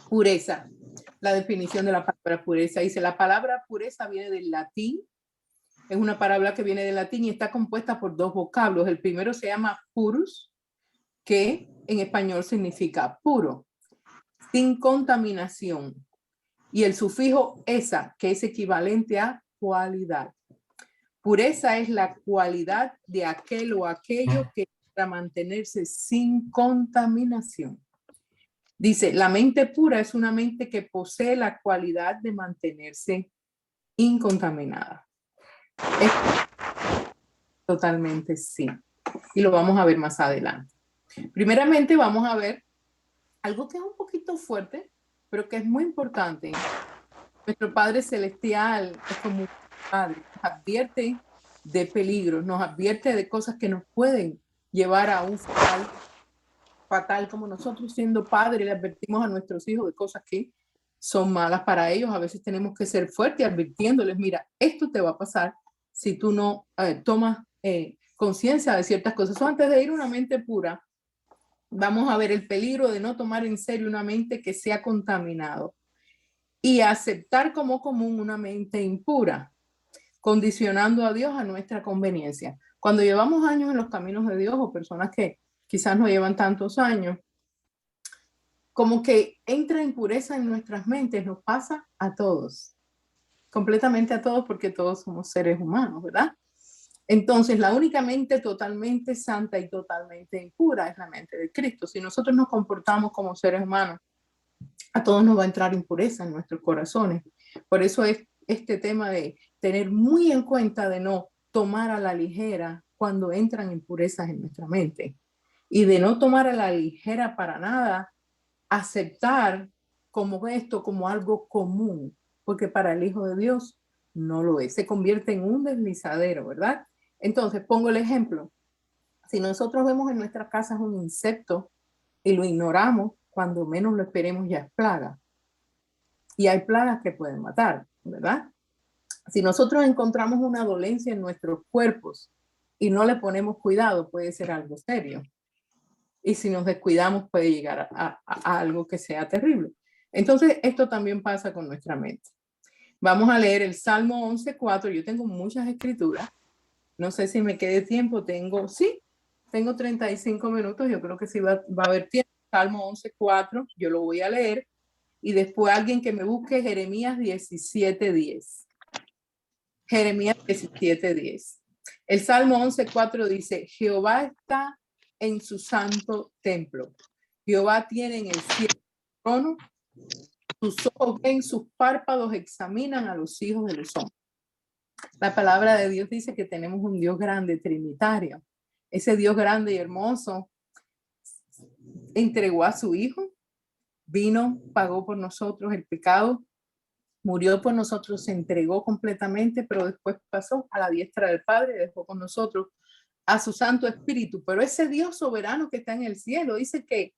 Pureza. La definición de la palabra pureza. Dice, la palabra pureza viene del latín. Es una palabra que viene del latín y está compuesta por dos vocablos. El primero se llama purus, que en español significa puro, sin contaminación. Y el sufijo esa, que es equivalente a cualidad. Pureza es la cualidad de aquel o aquello que para mantenerse sin contaminación. Dice, la mente pura es una mente que posee la cualidad de mantenerse incontaminada. Es totalmente sí. Y lo vamos a ver más adelante. Primeramente vamos a ver algo que es un poquito fuerte, pero que es muy importante. Nuestro Padre Celestial es como un padre, nos advierte de peligros, nos advierte de cosas que nos pueden llevar a un fatal, como nosotros siendo padres le advertimos a nuestros hijos de cosas que son malas para ellos. A veces tenemos que ser fuertes advirtiéndoles, mira, esto te va a pasar si tú no tomas conciencia de ciertas cosas. Antes de ir a una mente pura, vamos a ver el peligro de no tomar en serio una mente que se ha contaminado y aceptar como común una mente impura, condicionando a Dios a nuestra conveniencia. Cuando llevamos años en los caminos de Dios o personas que quizás no llevan tantos años, como que entra impureza en nuestras mentes, nos pasa a todos, completamente a todos porque todos somos seres humanos, ¿verdad? Entonces, la única mente totalmente santa y totalmente impura es la mente de Cristo. Si nosotros nos comportamos como seres humanos, a todos nos va a entrar impureza en nuestros corazones. Por eso es este tema de tener muy en cuenta de no tomar a la ligera cuando entran impurezas en nuestra mente y de no tomar a la ligera para nada, aceptar como esto como algo común, porque para el Hijo de Dios no lo es. Se convierte en un deslizadero, ¿verdad? Entonces, pongo el ejemplo. Si nosotros vemos en nuestras casas un insecto y lo ignoramos, cuando menos lo esperemos ya es plaga. Y hay plagas que pueden matar, ¿verdad? Si nosotros encontramos una dolencia en nuestros cuerpos y no le ponemos cuidado, puede ser algo serio. Y si nos descuidamos, puede llegar a algo que sea terrible. Entonces, esto también pasa con nuestra mente. Vamos a leer el Salmo 11:4. Yo tengo muchas escrituras. No sé si me quede tiempo. Tengo 35 minutos. Yo creo que sí va a haber tiempo. Salmo 11:4. Yo lo voy a leer. Y después alguien que me busque Jeremías 17:10. Jeremías 17:10. El Salmo 11:4 dice, Jehová está en su santo templo. Jehová tiene en el cielo su trono. Sus ojos ven, sus párpados examinan a los hijos de los hombres. La palabra de Dios dice que tenemos un Dios grande, trinitario. Ese Dios grande y hermoso entregó a su hijo, vino, pagó por nosotros el pecado, murió por nosotros, se entregó completamente, pero después pasó a la diestra del Padre, dejó con nosotros a su Santo Espíritu. Pero ese Dios soberano que está en el cielo dice que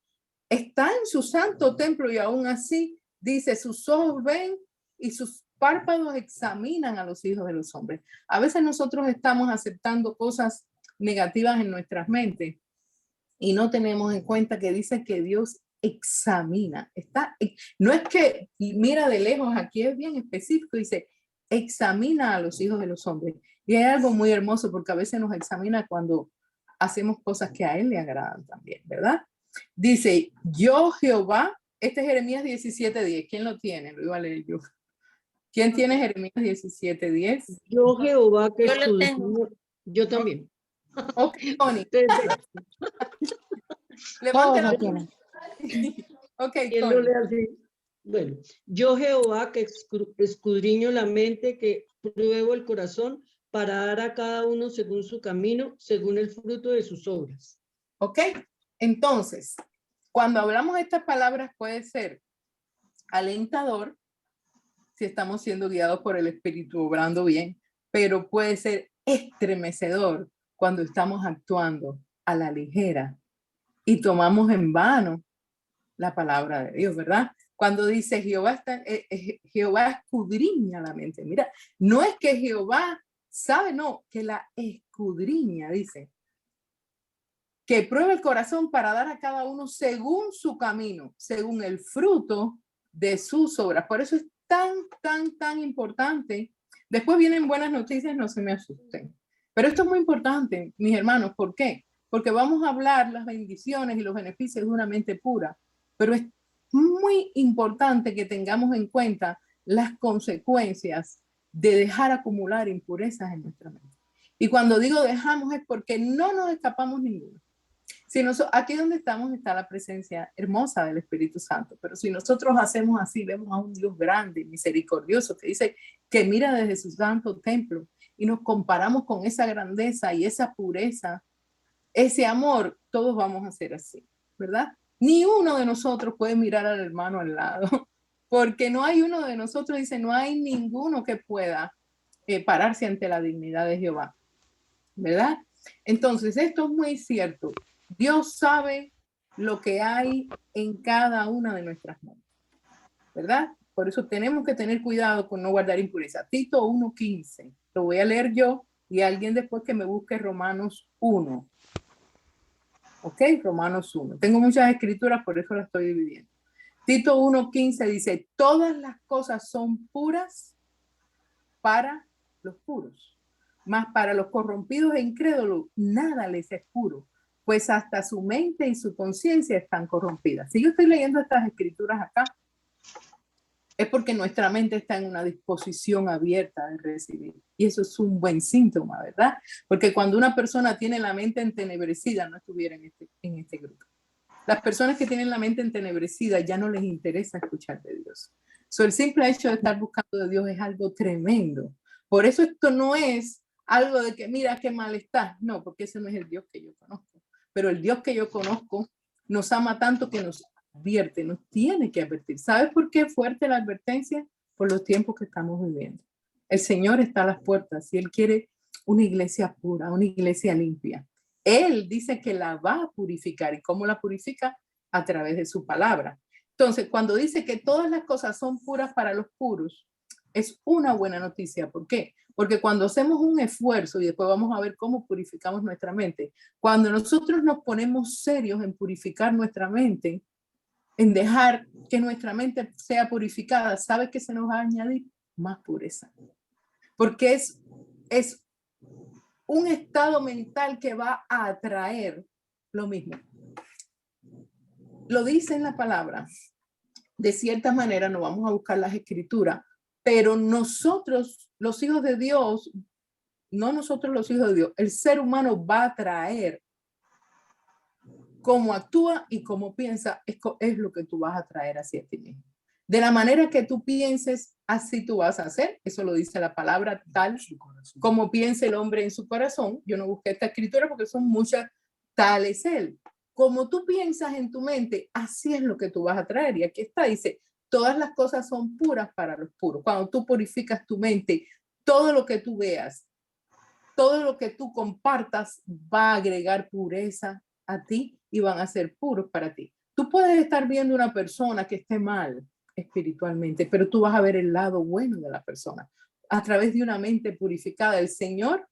está en su santo templo y aún así dice, sus ojos ven y sus párpados examinan a los hijos de los hombres. A veces nosotros estamos aceptando cosas negativas en nuestras mentes y no tenemos en cuenta que dice que Dios examina. No es que mira de lejos, aquí es bien específico, dice, examina a los hijos de los hombres. Y hay algo muy hermoso porque a veces nos examina cuando hacemos cosas que a Él le agradan también, ¿verdad? Dice, yo Jehová, este es Jeremías 17:10. ¿Quién lo tiene? Lo iba a leer yo. ¿Quién tiene Jeremías 17:10? Yo Jehová que Yo lo tengo. Yo también. Ok, Tony. Todos Levanten lo la tienen. Ok, ¿Quién lo lee así? Bueno, yo Jehová que escudriño la mente, que pruebo el corazón para dar a cada uno según su camino, según el fruto de sus obras. Ok, entonces, cuando hablamos de estas palabras puede ser alentador, si estamos siendo guiados por el Espíritu, obrando bien, pero puede ser estremecedor cuando estamos actuando a la ligera y tomamos en vano la palabra de Dios, ¿verdad? Cuando dice Jehová escudriña la mente. Mira, no es que Jehová sabe, no, que la escudriña, dice. que prueba el corazón para dar a cada uno según su camino, según el fruto de sus obras. Por eso es tan importante. Después vienen buenas noticias, no se me asusten. Pero esto es muy importante, mis hermanos. ¿Por qué? Porque vamos a hablar las bendiciones y los beneficios de una mente pura. Pero es muy importante que tengamos en cuenta las consecuencias de dejar acumular impurezas en nuestra mente. Y cuando digo dejamos es porque no nos escapamos ninguno. Si aquí donde estamos está la presencia hermosa del Espíritu Santo, pero si nosotros hacemos así, vemos a un Dios grande, misericordioso, que dice que mira desde su santo templo y nos comparamos con esa grandeza y esa pureza, ese amor, todos vamos a ser así, ¿verdad? Ni uno de nosotros puede mirar al hermano al lado, porque no hay uno de nosotros, dice, no hay ninguno que pueda pararse ante la dignidad de Jehová, ¿verdad? Entonces, esto es muy cierto. Dios sabe lo que hay en cada una de nuestras mentes, ¿verdad? Por eso tenemos que tener cuidado con no guardar impureza. Tito 1:15, lo voy a leer yo y alguien después que me busque Romanos 1. ¿Ok? Romanos 1. Tengo muchas escrituras, por eso las estoy dividiendo. Tito 1:15 dice, todas las cosas son puras para los puros, mas para los corrompidos e incrédulos nada les es puro, pues hasta su mente y su conciencia están corrompidas. Si yo estoy leyendo estas escrituras acá, es porque nuestra mente está en una disposición abierta de recibir. Y eso es un buen síntoma, ¿verdad? Porque cuando una persona tiene la mente entenebrecida, no estuviera en este grupo. Las personas que tienen la mente entenebrecida ya no les interesa escuchar de Dios. El simple hecho de estar buscando de Dios es algo tremendo. Por eso esto no es algo de que mira qué mal está. No, porque ese no es el Dios que yo conozco. Pero el Dios que yo conozco nos ama tanto que nos advierte, nos tiene que advertir. ¿Sabes por qué es fuerte la advertencia? Por los tiempos que estamos viviendo. El Señor está a las puertas y Él quiere una iglesia pura, una iglesia limpia. Él dice que la va a purificar. ¿Y cómo la purifica? A través de su palabra. Entonces, cuando dice que todas las cosas son puras para los puros, es una buena noticia. ¿Por qué? Porque cuando hacemos un esfuerzo, y después vamos a ver cómo purificamos nuestra mente, cuando nosotros nos ponemos serios en purificar nuestra mente, en dejar que nuestra mente sea purificada, ¿sabes qué se nos va a añadir? Más pureza. Porque es un estado mental que va a atraer lo mismo. Lo dice en la palabra. De cierta manera, no vamos a buscar las escrituras, pero nosotros, los hijos de Dios, no nosotros los hijos de Dios, el ser humano va a atraer cómo actúa y cómo piensa, es lo que tú vas a traer hacia ti mismo. De la manera que tú pienses, así tú vas a hacer. Eso lo dice la palabra, tal como piensa el hombre en su corazón. Yo no busqué esta escritura porque son muchas, tal es él. Como tú piensas en tu mente, así es lo que tú vas a traer. Y aquí está, dice, todas las cosas son puras para los puros. Cuando tú purificas tu mente, todo lo que tú veas, todo lo que tú compartas va a agregar pureza a ti y van a ser puros para ti. Tú puedes estar viendo una persona que esté mal espiritualmente, pero tú vas a ver el lado bueno de la persona a través de una mente purificada. El Señor,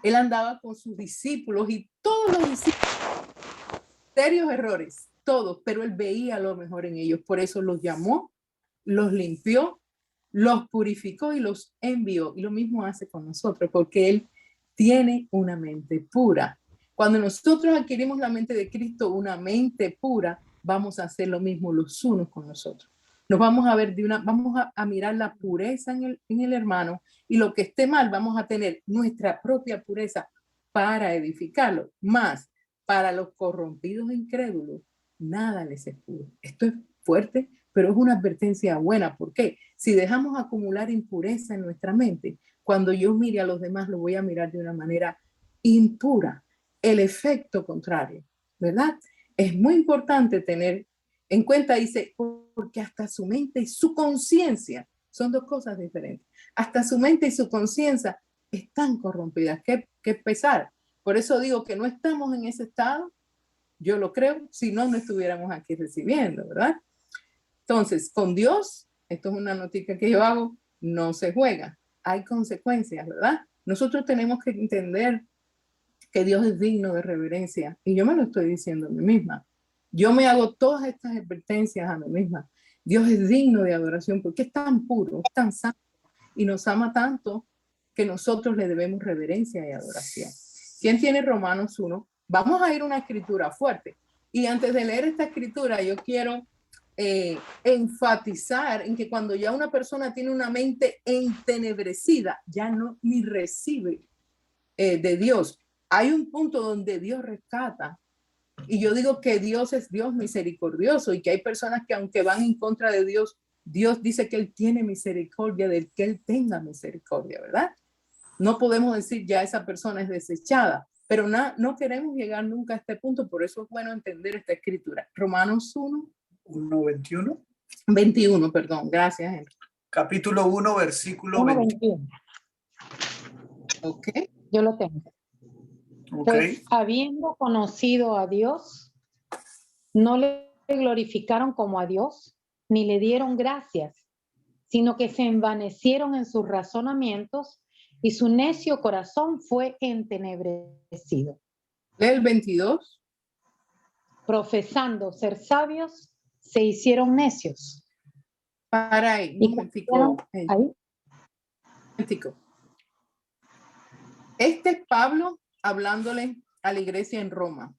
Él andaba con sus discípulos y todos los discípulos, serios errores, todos, pero Él veía lo mejor en ellos. Por eso los llamó, los limpió, los purificó y los envió. Y lo mismo hace con nosotros, porque Él tiene una mente pura. Cuando nosotros adquirimos la mente de Cristo, una mente pura, vamos a hacer lo mismo los unos con nosotros. Nos vamos a ver vamos a mirar la pureza en el hermano, y lo que esté mal, vamos a tener nuestra propia pureza para edificarlo. Más, para los corrompidos e incrédulos, nada les es puro. Esto es fuerte, pero es una advertencia buena. ¿Por qué? Si dejamos acumular impureza en nuestra mente, cuando yo mire a los demás, lo voy a mirar de una manera impura. El efecto contrario, ¿verdad? Es muy importante tener en cuenta, dice, porque hasta su mente y su conciencia son dos cosas diferentes. Hasta su mente y su conciencia están corrompidas. Qué pesar. Por eso digo que no estamos en ese estado. Yo lo creo, si no, no estuviéramos aquí recibiendo, ¿verdad? Entonces, con Dios, esto es una noticia que yo hago, no se juega. Hay consecuencias, ¿verdad? Nosotros tenemos que entender que Dios es digno de reverencia. Y yo me lo estoy diciendo a mí misma. Yo me hago todas estas advertencias a mí misma. Dios es digno de adoración porque es tan puro, es tan santo y nos ama tanto que nosotros le debemos reverencia y adoración. ¿Quién tiene Romanos 1? Vamos a ir a una escritura fuerte. Y antes de leer esta escritura, yo quiero enfatizar en que cuando ya una persona tiene una mente entenebrecida, ya no ni recibe de Dios. Hay un punto donde Dios rescata. Y yo digo que Dios es Dios misericordioso y que hay personas que aunque van en contra de Dios, Dios dice que Él tiene misericordia del que Él tenga misericordia, ¿verdad? No podemos decir ya esa persona es desechada, pero no queremos llegar nunca a este punto, por eso es bueno entender esta escritura. Romanos 1:21. 21, perdón, gracias, Henry. Capítulo 1, versículo 21. Ok. Yo lo tengo. Ok. Pues habiendo conocido a Dios, no le glorificaron como a Dios, ni le dieron gracias, sino que se envanecieron en sus razonamientos y su necio corazón fue entenebrecido. Lee el 22. Profesando ser sabios, se hicieron necios. Para ahí, Y un momentico. ahí. Este es Pablo hablándole a la iglesia en Roma.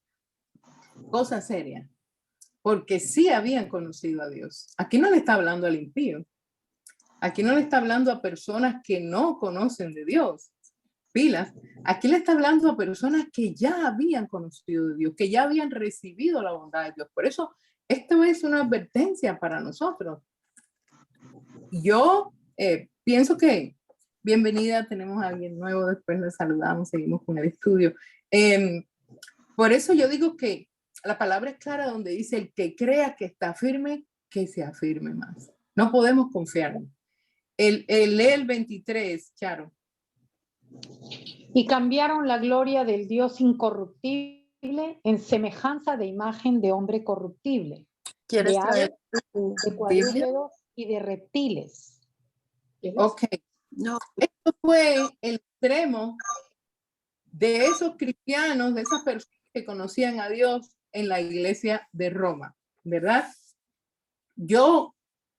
Cosa seria. Porque sí habían conocido a Dios. Aquí no le está hablando al impío. Aquí no le está hablando a personas que no conocen de Dios. Pilas. Aquí le está hablando a personas que ya habían conocido de Dios, que ya habían recibido la bondad de Dios. Por eso, esto es una advertencia para nosotros. Yo pienso que, bienvenida, tenemos a alguien nuevo, después le saludamos, seguimos con el estudio. Por eso yo digo que la palabra es clara donde dice el que crea que está firme, que se afirme más. No podemos confiar. Lee el 23, Charo. Y cambiaron la gloria del Dios incorruptible en semejanza de imagen de hombre corruptible, ¿Quieres de aves, tu de cuadrúpedos y de reptiles. Ok. No. Esto fue el extremo de esos cristianos, de esas personas que conocían a Dios en la iglesia de Roma, ¿verdad? Yo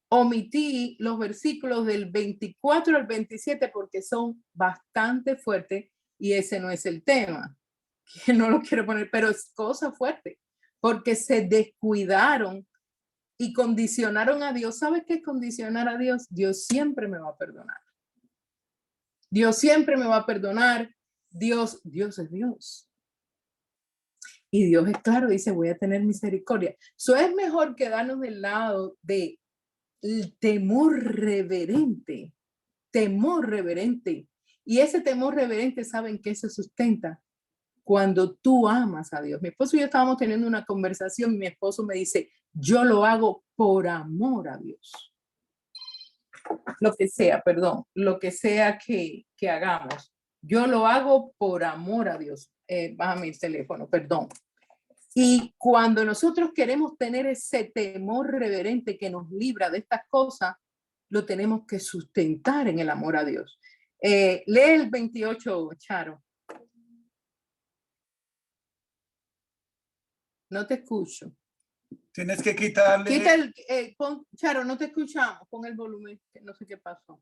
omití los versículos del 24 al 27 porque son bastante fuertes y ese no es el tema, que no lo quiero poner, pero es cosa fuerte, porque se descuidaron y condicionaron a Dios. ¿Sabes qué es condicionar a Dios? Dios siempre me va a perdonar. Dios siempre me va a perdonar. Dios es Dios. Y Dios es claro, dice, voy a tener misericordia. Eso es mejor quedarnos del lado de el temor reverente. Temor reverente. Y ese temor reverente, ¿saben qué se sustenta? Cuando tú amas a Dios. Mi esposo y yo estábamos teniendo una conversación y mi esposo me dice, yo lo hago por amor a Dios. Lo que sea, perdón, lo que sea que hagamos. Yo lo hago por amor a Dios. Bájame el teléfono, perdón. Y cuando nosotros queremos tener ese temor reverente que nos libra de estas cosas, lo tenemos que sustentar en el amor a Dios. Lee el 28, Charo. No te escucho. Tienes que quitarle. Quita el, Charo, no te escuchamos. Pon el volumen, que no sé qué pasó.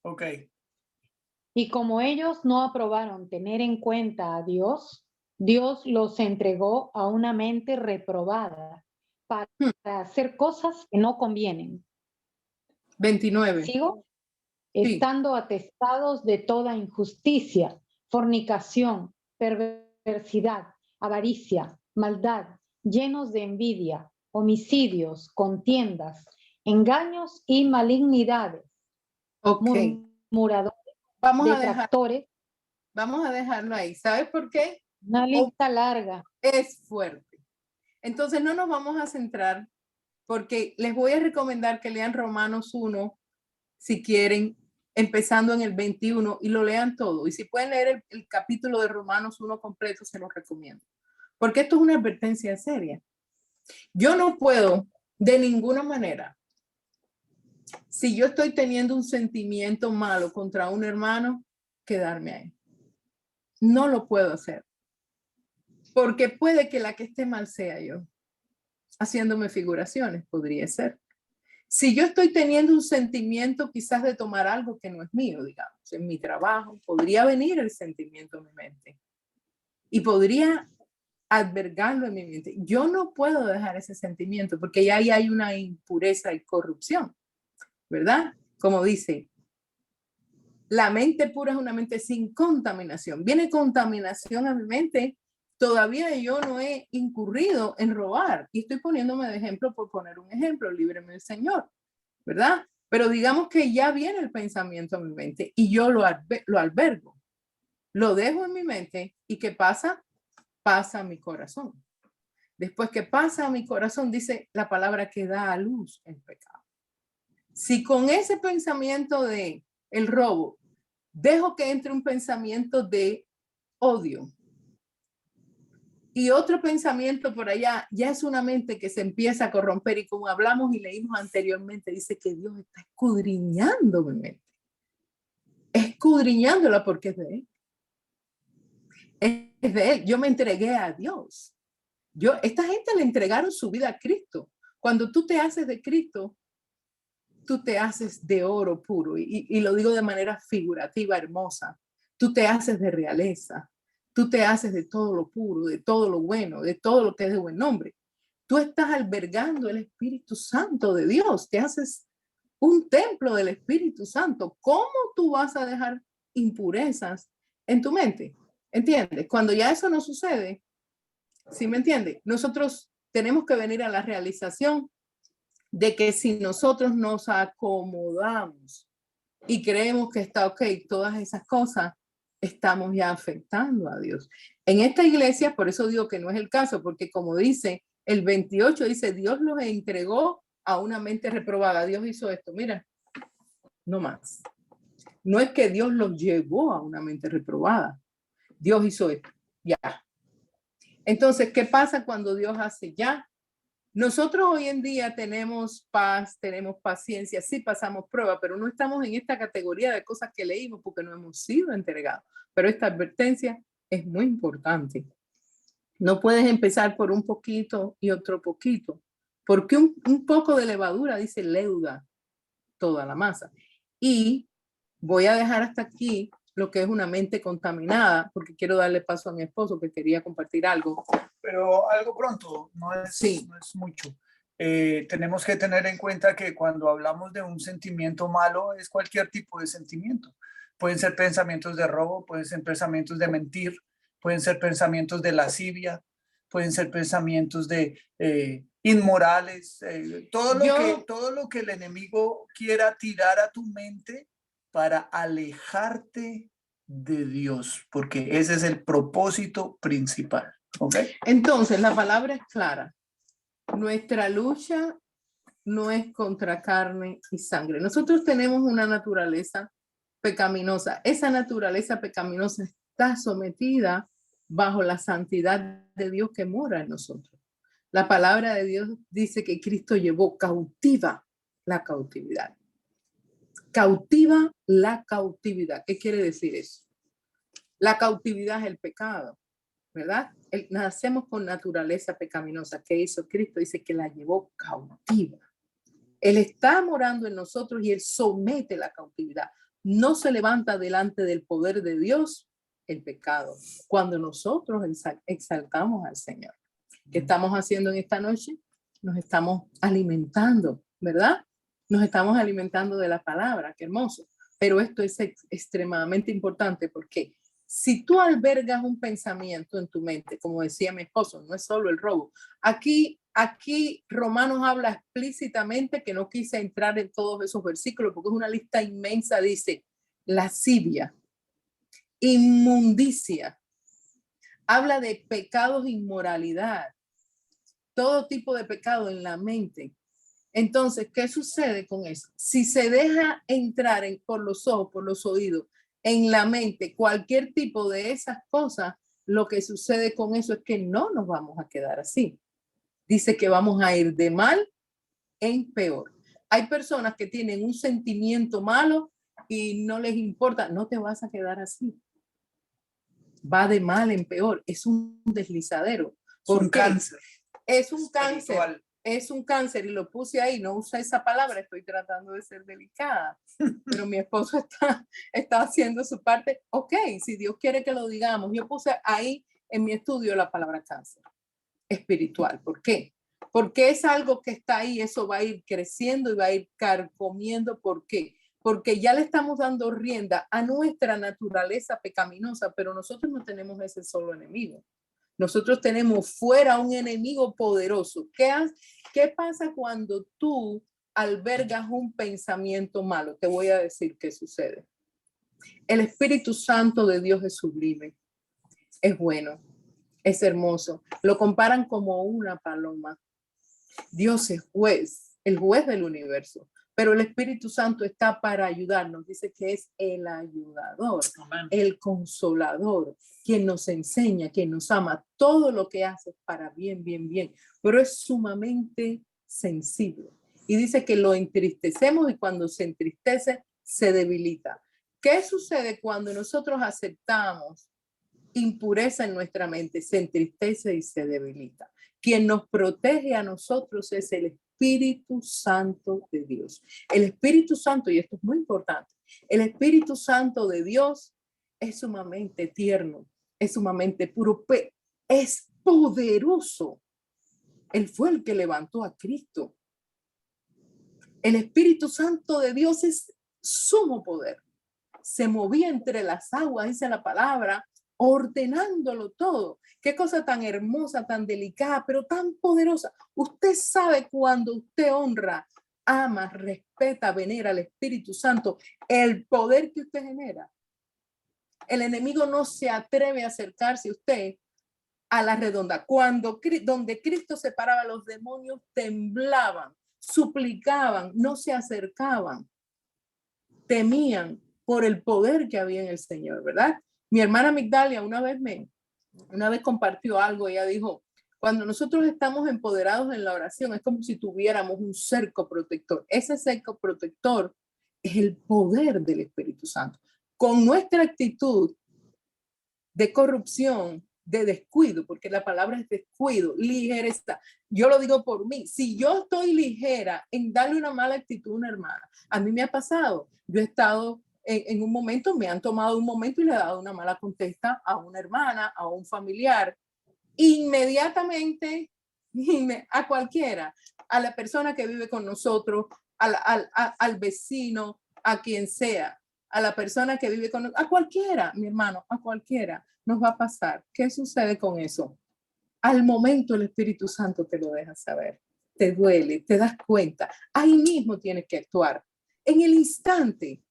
Ok. Y como ellos no aprobaron tener en cuenta a Dios, Dios los entregó a una mente reprobada para hacer cosas que no convienen. 29. ¿Sigo? Sí. Estando atestados de toda injusticia, fornicación, perversidad, avaricia, maldad, llenos de envidia, homicidios, contiendas, engaños y malignidades. Ok. Murmuradores, detractores. Vamos a dejarlo ahí. ¿Sabes por qué? Una lista larga. Es fuerte. Entonces no nos vamos a centrar porque les voy a recomendar que lean Romanos 1 si quieren, empezando en el 21 y lo lean todo. Y si pueden leer el capítulo de Romanos 1 completo, se los recomiendo. Porque esto es una advertencia seria. Yo no puedo de ninguna manera Si yo estoy teniendo un sentimiento malo contra un hermano, quedarme ahí. No lo puedo hacer. Porque puede que la que esté mal sea yo. Haciéndome figuraciones, podría ser. Si yo estoy teniendo un sentimiento quizás de tomar algo que no es mío, digamos, en mi trabajo, podría venir el sentimiento a mi mente. Y podría albergarlo en mi mente. Yo no puedo dejar ese sentimiento porque ya ahí hay una impureza y corrupción, ¿verdad? Como dice, la mente pura es una mente sin contaminación. Viene contaminación a mi mente, todavía yo no he incurrido en robar. Y estoy poniéndome de ejemplo por poner un ejemplo, líbreme el Señor, ¿verdad? Pero digamos que ya viene el pensamiento a mi mente y yo lo albergo. Lo dejo en mi mente y ¿qué pasa? Pasa a mi corazón. Después que pasa a mi corazón, dice la palabra que da a luz el pecado. Si con ese pensamiento de el robo, dejo que entre un pensamiento de odio y otro pensamiento por allá, ya es una mente que se empieza a corromper y como hablamos y leímos anteriormente, dice que Dios está escudriñando mi mente. Escudriñándola porque es de Él. Es de Él. Yo me entregué a Dios. Esta gente le entregaron su vida a Cristo. Cuando tú te haces de Cristo, tú te haces de oro puro. Y lo digo de manera figurativa, hermosa. Tú te haces de realeza. Tú te haces de todo lo puro, de todo lo bueno, de todo lo que es de buen nombre. Tú estás albergando el Espíritu Santo de Dios. Te haces un templo del Espíritu Santo. ¿Cómo tú vas a dejar impurezas en tu mente? ¿Entiendes? Cuando ya eso no sucede, ¿sí me entiende? Nosotros tenemos que venir a la realización de que si nosotros nos acomodamos y creemos que está ok, todas esas cosas, estamos ya afectando a Dios. En esta iglesia, por eso digo que no es el caso, porque como dice el 28, dice, Dios los entregó a una mente reprobada. Dios hizo esto, mira, no más. No es que Dios los llevó a una mente reprobada. Dios hizo esto, ya. Entonces, ¿qué pasa cuando Dios hace ya? Nosotros hoy en día tenemos paz, tenemos paciencia, sí pasamos pruebas, pero no estamos en esta categoría de cosas que leímos porque no hemos sido entregados. Pero esta advertencia es muy importante. No puedes empezar por un poquito y otro poquito, porque un poco de levadura, dice, leuda toda la masa. Y voy a dejar hasta aquí lo que es una mente contaminada, porque quiero darle paso a mi esposo que quería compartir algo. Pero algo pronto, no es mucho. Tenemos que tener en cuenta que cuando hablamos de un sentimiento malo es cualquier tipo de sentimiento. Pueden ser pensamientos de robo, pueden ser pensamientos de mentir, pueden ser pensamientos de lascivia, pueden ser pensamientos de inmorales, todo lo que el enemigo quiera tirar a tu mente para alejarte de Dios, porque ese es el propósito principal. Okay. Entonces, la palabra es clara. Nuestra lucha no es contra carne y sangre. Nosotros tenemos una naturaleza pecaminosa. Esa naturaleza pecaminosa está sometida bajo la santidad de Dios que mora en nosotros. La palabra de Dios dice que Cristo llevó cautiva la cautividad. Cautiva la cautividad. ¿Qué quiere decir eso? La cautividad es el pecado, ¿verdad? Nacemos con naturaleza pecaminosa. ¿Qué hizo Cristo? Dice que la llevó cautiva. Él está morando en nosotros y Él somete la cautividad. No se levanta delante del poder de Dios el pecado. Cuando nosotros exaltamos al Señor. ¿Qué estamos haciendo en esta noche? Nos estamos alimentando, ¿verdad? Nos estamos alimentando de la palabra. Qué hermoso. Pero esto es extremadamente importante porque si tú albergas un pensamiento en tu mente, como decía mi esposo, no es solo el robo. Aquí Romanos habla explícitamente, que no quise entrar en todos esos versículos porque es una lista inmensa, dice lascivia, inmundicia, habla de pecados, inmoralidad, todo tipo de pecado en la mente. Entonces, ¿qué sucede con eso? Si se deja entrar por los ojos, por los oídos, en la mente, cualquier tipo de esas cosas, lo que sucede con eso es que no nos vamos a quedar así. Dice que vamos a ir de mal en peor. Hay personas que tienen un sentimiento malo y no les importa. No te vas a quedar así. Va de mal en peor. Es un deslizadero. Es un cáncer. Es un cáncer. Espiritual. Es un cáncer y lo puse ahí. No usa esa palabra. Estoy tratando de ser delicada. Pero mi esposo está haciendo su parte. Ok, si Dios quiere que lo digamos. Yo puse ahí en mi estudio la palabra cáncer espiritual. ¿Por qué? Porque es algo que está ahí, eso va a ir creciendo y va a ir carcomiendo. ¿Por qué? Porque ya le estamos dando rienda a nuestra naturaleza pecaminosa, pero nosotros no tenemos ese solo enemigo. Nosotros tenemos fuera un enemigo poderoso. ¿Qué pasa cuando tú albergas un pensamiento malo? Te voy a decir qué sucede. El Espíritu Santo de Dios es sublime, es bueno, es hermoso. Lo comparan como una paloma. Dios es juez, el juez del universo, pero el Espíritu Santo está para ayudarnos. Dice que es el ayudador, Amén. El consolador, quien nos enseña, quien nos ama. Todo lo que hace para bien, bien, bien, pero es sumamente sensible. Y dice que lo entristecemos y cuando se entristece, se debilita. ¿Qué sucede cuando nosotros aceptamos impureza en nuestra mente? Se entristece y se debilita. Quien nos protege a nosotros es el Espíritu Santo de Dios. El Espíritu Santo, y esto es muy importante, el Espíritu Santo de Dios es sumamente tierno, es sumamente puro, es poderoso. Él fue el que levantó a Cristo. El Espíritu Santo de Dios es sumo poder. Se movía entre las aguas, dice la palabra, ordenándolo todo. Qué cosa tan hermosa, tan delicada, pero tan poderosa. Usted sabe cuando usted honra, ama, respeta, venera al Espíritu Santo, el poder que usted genera. El enemigo no se atreve a acercarse a usted a la redonda. Donde Cristo separaba, los demonios temblaban, suplicaban, no se acercaban, temían por el poder que había en el Señor, ¿verdad? Mi hermana Migdalia una vez compartió algo. Ella dijo, cuando nosotros estamos empoderados en la oración, es como si tuviéramos un cerco protector. Ese cerco protector es el poder del Espíritu Santo. Con nuestra actitud de corrupción, de descuido, porque la palabra es descuido, ligereza. Yo lo digo por mí. Si yo estoy ligera en darle una mala actitud a una hermana, a mí me ha pasado. Yo he estado en un momento, me han tomado un momento y le he dado una mala contesta a una hermana, a un familiar. Inmediatamente, a cualquiera, a la persona que vive con nosotros, al vecino, a quien sea, a la persona que vive con nosotros, a cualquiera, mi hermano, a cualquiera, nos va a pasar. ¿Qué sucede con eso? Al momento el Espíritu Santo te lo deja saber. Te duele, te das cuenta. Ahí mismo tienes que actuar. En el instante,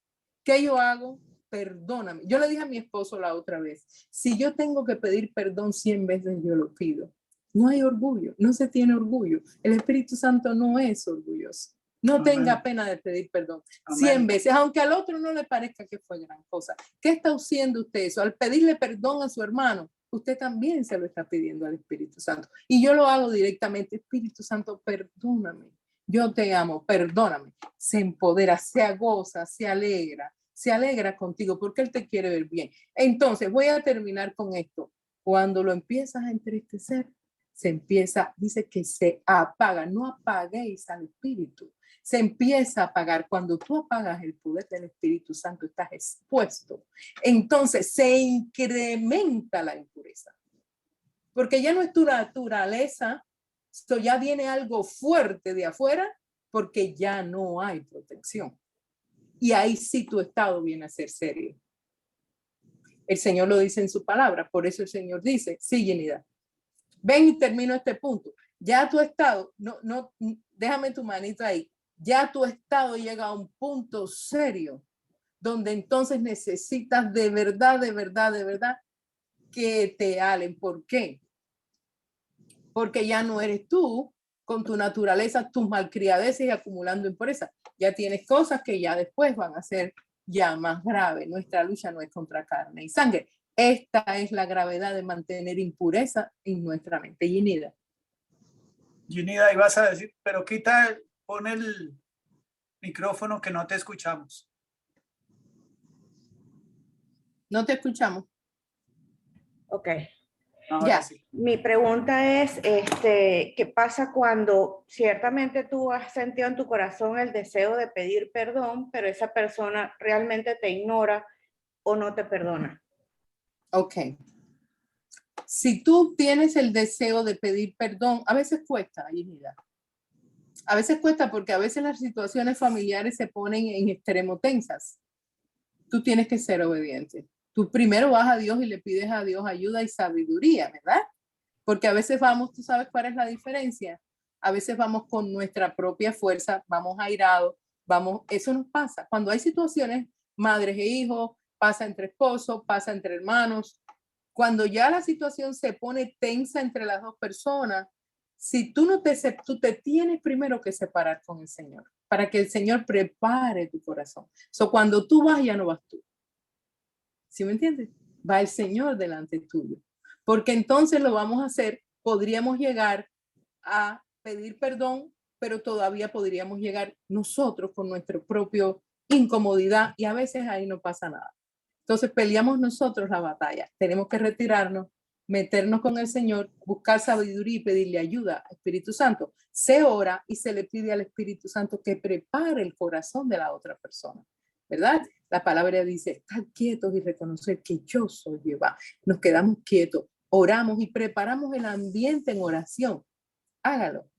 ¿qué yo hago? Perdóname. Yo le dije a mi esposo la otra vez, si yo tengo que pedir perdón 100 veces, yo lo pido. No hay orgullo, no se tiene orgullo. El Espíritu Santo no es orgulloso. No Amén. Tenga pena de pedir perdón. Amén. 100 veces, aunque al otro no le parezca que fue gran cosa. ¿Qué está haciendo usted eso? Al pedirle perdón a su hermano, usted también se lo está pidiendo al Espíritu Santo. Y yo lo hago directamente. Espíritu Santo, perdóname. Yo te amo, perdóname. Se empodera, se goza, se alegra contigo porque Él te quiere ver bien. Entonces, voy a terminar con esto. Cuando lo empiezas a entristecer, dice que se apaga. No apaguéis al Espíritu. Se empieza a apagar. Cuando tú apagas el poder del Espíritu Santo, estás expuesto. Entonces, se incrementa la impureza. Porque ya no es tu naturaleza, esto ya viene algo fuerte de afuera, porque ya no hay protección. Y ahí sí tu estado viene a ser serio. El Señor lo dice en su palabra, por eso el Señor dice, sí, Yenida, ven y termino este punto. Ya tu estado, déjame tu manito ahí, ya tu estado llega a un punto serio, donde entonces necesitas de verdad que te halen. ¿Por qué? Porque ya no eres tú con tu naturaleza, tus malcriadeces y acumulando impureza. Ya tienes cosas que ya después van a ser ya más graves. Nuestra lucha no es contra carne y sangre. Esta es la gravedad de mantener impureza en nuestra mente. Yenida, y vas a decir, pero pon Micrófono, que no te escuchamos. No te escuchamos. Ok. Ahora Ya. sí. Mi pregunta es, ¿qué pasa cuando ciertamente tú has sentido en tu corazón el deseo de pedir perdón, pero esa persona realmente te ignora o no te perdona? Ok. Si tú tienes el deseo de pedir perdón, a veces cuesta, Ginida. A veces cuesta porque a veces las situaciones familiares se ponen en extremo tensas. Tú tienes que ser obediente. Tú primero vas a Dios y le pides a Dios ayuda y sabiduría, ¿verdad? Porque a veces vamos, tú sabes cuál es la diferencia. A veces vamos con nuestra propia fuerza, vamos airados, vamos, eso nos pasa. Cuando hay situaciones, madres e hijos, pasa entre esposos, pasa entre hermanos. Cuando ya la situación se pone tensa entre las dos personas, si tú no tú te tienes primero que separar con el Señor, para que el Señor prepare tu corazón. Cuando tú vas, ya no vas tú. ¿Sí me entiendes? Va el Señor delante tuyo. Porque entonces lo vamos a hacer, podríamos llegar a pedir perdón, pero todavía podríamos llegar nosotros con nuestro propio incomodidad y a veces ahí no pasa nada. Entonces peleamos nosotros la batalla. Tenemos que retirarnos, meternos con el Señor, buscar sabiduría y pedirle ayuda al Espíritu Santo. Se ora y se le pide al Espíritu Santo que prepare el corazón de la otra persona, ¿verdad? La palabra dice, estar quietos y reconocer que yo soy Jehová. Nos quedamos quietos, oramos y preparamos el ambiente en oración. Hágalo,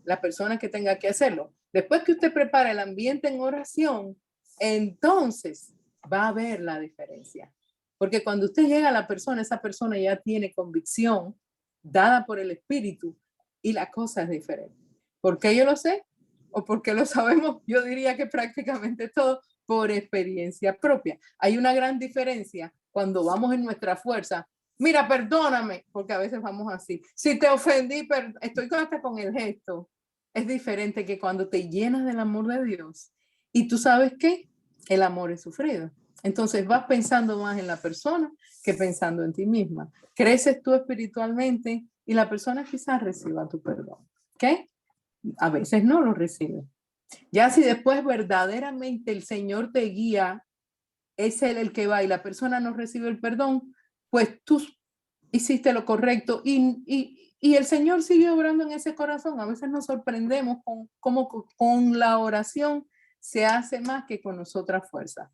la persona que tenga que hacerlo. Después que usted prepara el ambiente en oración, entonces va a ver la diferencia. Porque cuando usted llega a la persona, esa persona ya tiene convicción dada por el Espíritu y la cosa es diferente. ¿Por qué yo lo sé? ¿O porque lo sabemos? Yo diría que prácticamente todo por experiencia propia. Hay una gran diferencia cuando vamos en nuestra fuerza. Mira, perdóname, porque a veces vamos así. Si te ofendí, estoy hasta con el gesto. Es diferente que cuando te llenas del amor de Dios y tú sabes que el amor es sufrido. Entonces vas pensando más en la persona que pensando en ti misma. Creces tú espiritualmente y la persona quizás reciba tu perdón. ¿Ok? A veces no lo recibe. Ya si después verdaderamente el Señor te guía, es Él el que va y la persona no recibe el perdón, pues tú hiciste lo correcto y el Señor sigue obrando en ese corazón. A veces nos sorprendemos con cómo con la oración se hace más que con nosotras fuerzas,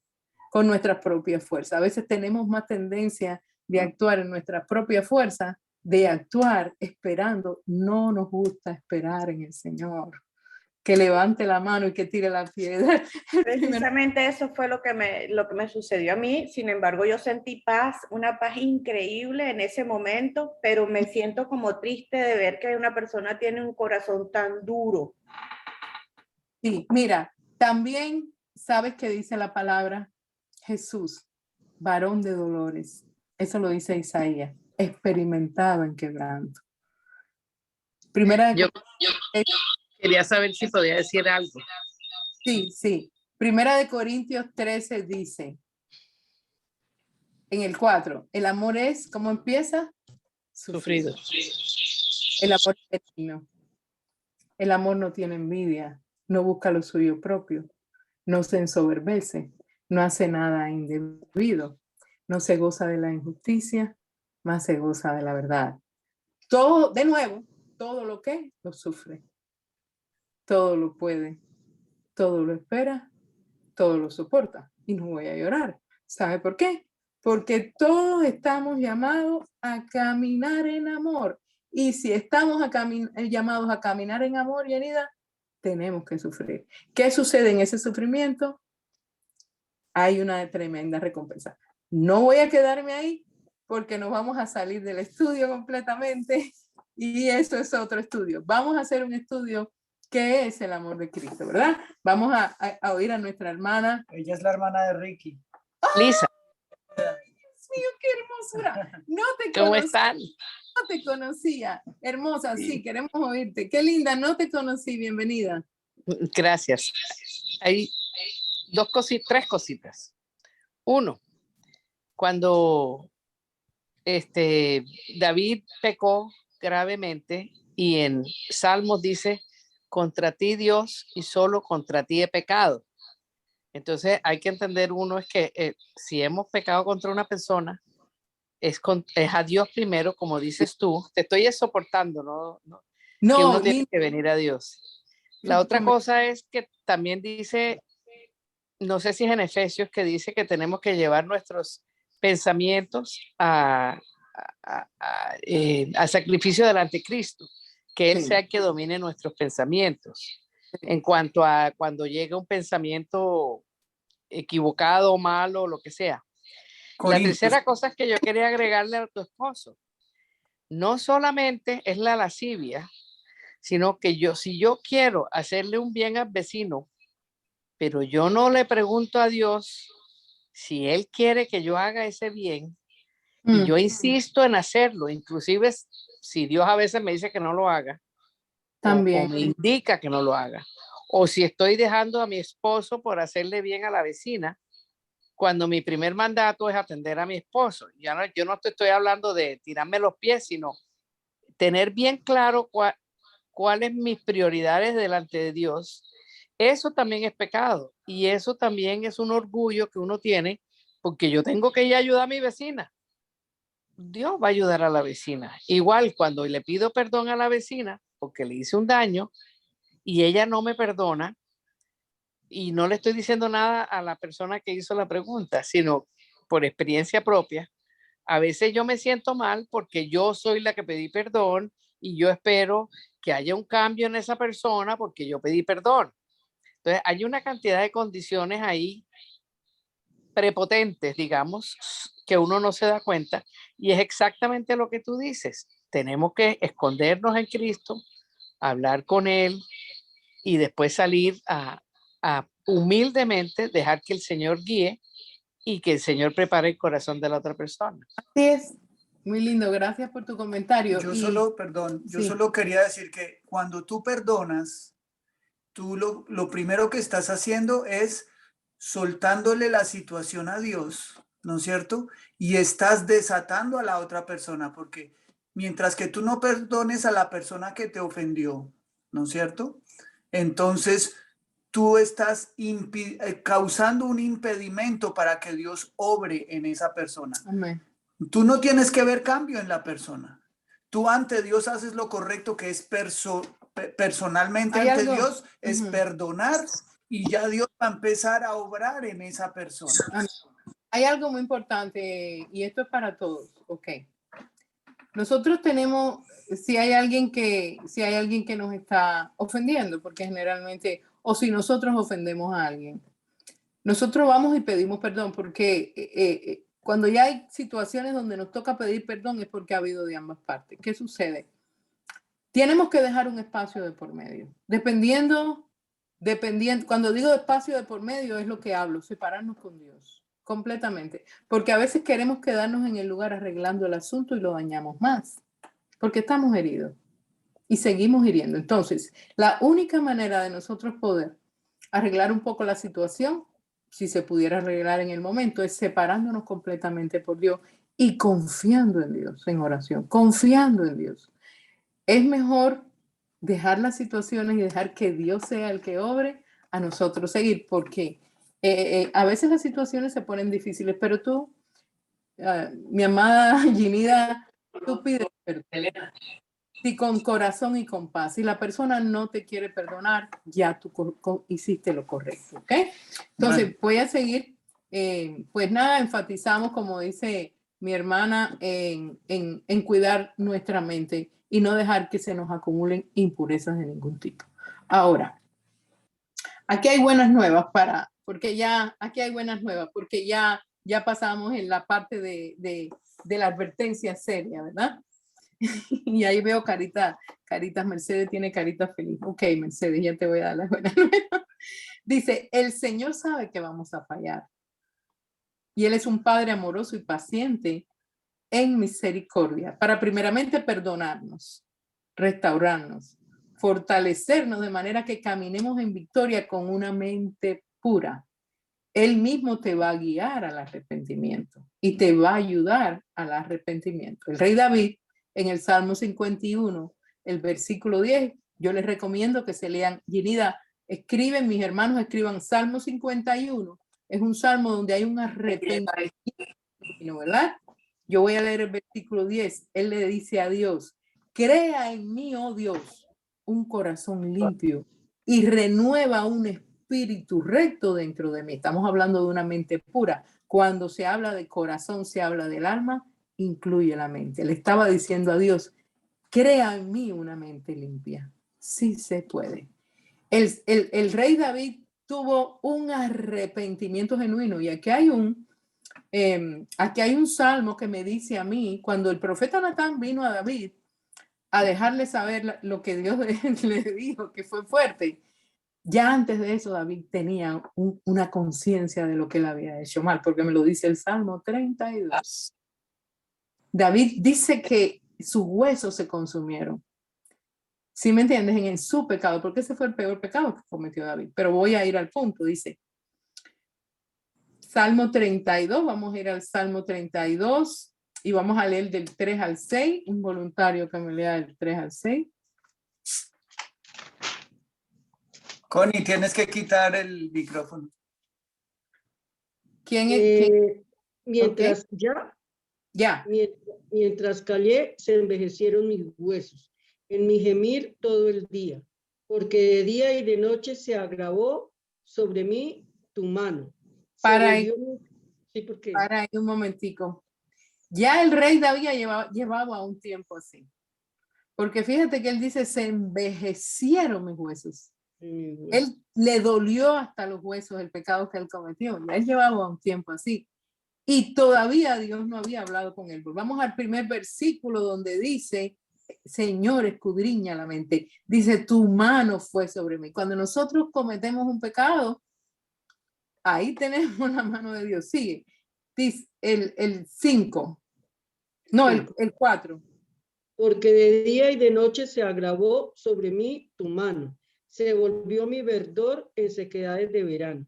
con nuestra propia fuerza. A veces tenemos más tendencia de actuar en nuestra propia fuerza, de actuar esperando. No nos gusta esperar en el Señor. Que levante la mano y que tire la piedra. Precisamente eso fue lo que me sucedió a mí. Sin embargo, yo sentí paz, una paz increíble en ese momento, pero me siento como triste de ver que una persona tiene un corazón tan duro. Sí, mira, también sabes que dice la palabra Jesús, varón de dolores. Eso lo dice Isaías, experimentado en quebranto. Yo quería saber si podía decir algo. Sí. Primera de Corintios 13 dice, en el 4, el amor es, ¿cómo empieza? Sufrido. El amor es eterno. El amor no tiene envidia, no busca lo suyo propio, no se ensoberbece, no hace nada indebido, no se goza de la injusticia, más se goza de la verdad. Todo, de nuevo, todo lo que lo sufre, todo lo puede, todo lo espera, todo lo soporta. Y no voy a llorar. ¿Sabe por qué? Porque todos estamos llamados a caminar en amor. Y si estamos llamados a caminar en amor, Yanida, tenemos que sufrir. ¿Qué sucede en ese sufrimiento? Hay una tremenda recompensa. No voy a quedarme ahí porque nos vamos a salir del estudio completamente y eso es otro estudio. Vamos a hacer un estudio que es el amor de Cristo, ¿verdad? Vamos a oír a nuestra hermana. Ella es la hermana de Ricky. Lisa. Dios mío, qué hermosura. No te ¿Cómo conocía, están? no te conocía. Hermosa, sí, queremos oírte. Qué linda, no te conocí, bienvenida. Gracias. Hay tres cositas. Uno, cuando David pecó gravemente y en Salmos dice, contra ti Dios y solo contra ti he pecado. Entonces hay que entender uno es que si hemos pecado contra una persona, es a Dios primero, como dices tú. Te estoy soportando, ¿no? Que uno tiene que venir a Dios. La otra cosa es que también dice, no sé si es en Efesios, que dice que tenemos que llevar nuestros pensamientos al sacrificio del anticristo, que Él sea el que domine nuestros pensamientos. En cuanto a cuando llega un pensamiento equivocado, malo, lo que sea. La tercera cosa que yo quería agregarle a tu esposo, no solamente es la lascivia, sino que si yo quiero hacerle un bien al vecino, pero yo no le pregunto a Dios si Él quiere que yo haga ese bien, y yo insisto en hacerlo, inclusive si Dios a veces me dice que no lo haga, también o me indica que no lo haga, o si estoy dejando a mi esposo por hacerle bien a la vecina, cuando mi primer mandato es atender a mi esposo. Yo no te estoy hablando de tirarme los pies, sino tener bien claro cuáles mis prioridades delante de Dios. Eso también es pecado y eso también es un orgullo que uno tiene, porque yo tengo que ir a ayudar a mi vecina. Dios va a ayudar a la vecina. Igual cuando le pido perdón a la vecina porque le hice un daño y ella no me perdona, y no le estoy diciendo nada a la persona que hizo la pregunta, sino por experiencia propia. A veces yo me siento mal porque yo soy la que pedí perdón y yo espero que haya un cambio en esa persona porque yo pedí perdón. Entonces hay una cantidad de condiciones ahí prepotentes, digamos, que uno no se da cuenta, y es exactamente lo que tú dices. Tenemos que escondernos en Cristo, hablar con Él y después salir a humildemente dejar que el Señor guíe y que el Señor prepare el corazón de la otra persona. Así es. Muy lindo, gracias por tu comentario. Yo solo quería decir que cuando tú perdonas, tú lo primero que estás haciendo es soltándole la situación a Dios, ¿no es cierto? Y estás desatando a la otra persona, porque mientras que tú no perdones a la persona que te ofendió, ¿no es cierto? Entonces tú estás causando un impedimento para que Dios obre en esa persona. Amén. Tú no tienes que ver cambio en la persona. Tú ante Dios haces lo correcto, que es personalmente ante Dios, es perdonar, y ya Dios va a empezar a obrar en esa persona. Hay algo muy importante y esto es para todos. Ok. Nosotros tenemos, si hay alguien que nos está ofendiendo, porque generalmente, o si nosotros ofendemos a alguien, nosotros vamos y pedimos perdón, porque cuando ya hay situaciones donde nos toca pedir perdón es porque ha habido de ambas partes. ¿Qué sucede? Tenemos que dejar un espacio de por medio. Dependiendo, cuando digo espacio de por medio es lo que hablo, separarnos con Dios completamente, porque a veces queremos quedarnos en el lugar arreglando el asunto y lo dañamos más, porque estamos heridos y seguimos hiriendo. Entonces, la única manera de nosotros poder arreglar un poco la situación, si se pudiera arreglar en el momento, es separándonos completamente por Dios y confiando en Dios, en oración, confiando en Dios. Es mejor dejar las situaciones y dejar que Dios sea el que obre, a nosotros seguir, porque a veces las situaciones se ponen difíciles, pero tú, mi amada Ginida, tú pides perdón. Si con corazón y con paz. Si la persona no te quiere perdonar, ya tú hiciste lo correcto, ¿ok? Entonces, voy a seguir. Pues nada, enfatizamos, como dice mi hermana, en cuidar nuestra mente y no dejar que se nos acumulen impurezas de ningún tipo. Ahora, aquí hay buenas nuevas porque ya pasamos en la parte de la advertencia seria, ¿verdad? Y ahí veo caritas, Mercedes tiene carita feliz. Ok, Mercedes, ya te voy a dar las buenas nuevas. Dice, el Señor sabe que vamos a fallar. Y Él es un Padre amoroso y paciente en misericordia, para primeramente perdonarnos, restaurarnos, fortalecernos de manera que caminemos en victoria con una mente pura. Él mismo te va a guiar al arrepentimiento y te va a ayudar al arrepentimiento. El rey David, en el Salmo 51, el versículo 10, Yo les recomiendo que se lean. Ginida, escriben, mis hermanos escriban Salmo 51. Es un salmo donde hay un arrepentimiento, ¿verdad? Yo voy a leer el versículo 10. Él le dice a Dios, crea en mí, oh Dios, un corazón limpio y renueva un espíritu recto dentro de mí. Estamos hablando de una mente pura. Cuando se habla de corazón, se habla del alma, incluye la mente. Le estaba diciendo a Dios, crea en mí una mente limpia. Sí se puede. El rey David tuvo un arrepentimiento genuino y aquí hay un salmo que me dice a mí, cuando el profeta Natán vino a David a dejarle saber lo que Dios le dijo, que fue fuerte, ya antes de eso David tenía una conciencia de lo que él había hecho mal, porque me lo dice el Salmo 32. David dice que sus huesos se consumieron. ¿Sí me entiendes? En su pecado, porque ese fue el peor pecado que cometió David. Pero voy a ir al punto, dice. Salmo 32, vamos a ir al Salmo 32 y vamos a leer del 3 al 6. Un voluntario que me lea del 3 al 6. Connie, tienes que quitar el micrófono. ¿Quién es? Mientras Okay. Ya. Mientras callé, se envejecieron mis huesos. En mi gemir todo el día, porque de día y de noche se agravó sobre mí tu mano. Para ahí un momentico. Ya el rey David llevaba un tiempo así. Porque fíjate que él dice, se envejecieron mis huesos. Él le dolió hasta los huesos el pecado que él cometió. Ya él llevaba un tiempo así. Y todavía Dios no había hablado con él. Vamos al primer versículo donde dice, Señor, escudriña la mente. Dice, tu mano fue sobre mí. Cuando nosotros cometemos un pecado, ahí tenemos la mano de Dios. Sigue. Dice el 5. No, el 4. Porque de día y de noche se agravó sobre mí tu mano. Se volvió mi verdor en sequedades de verano.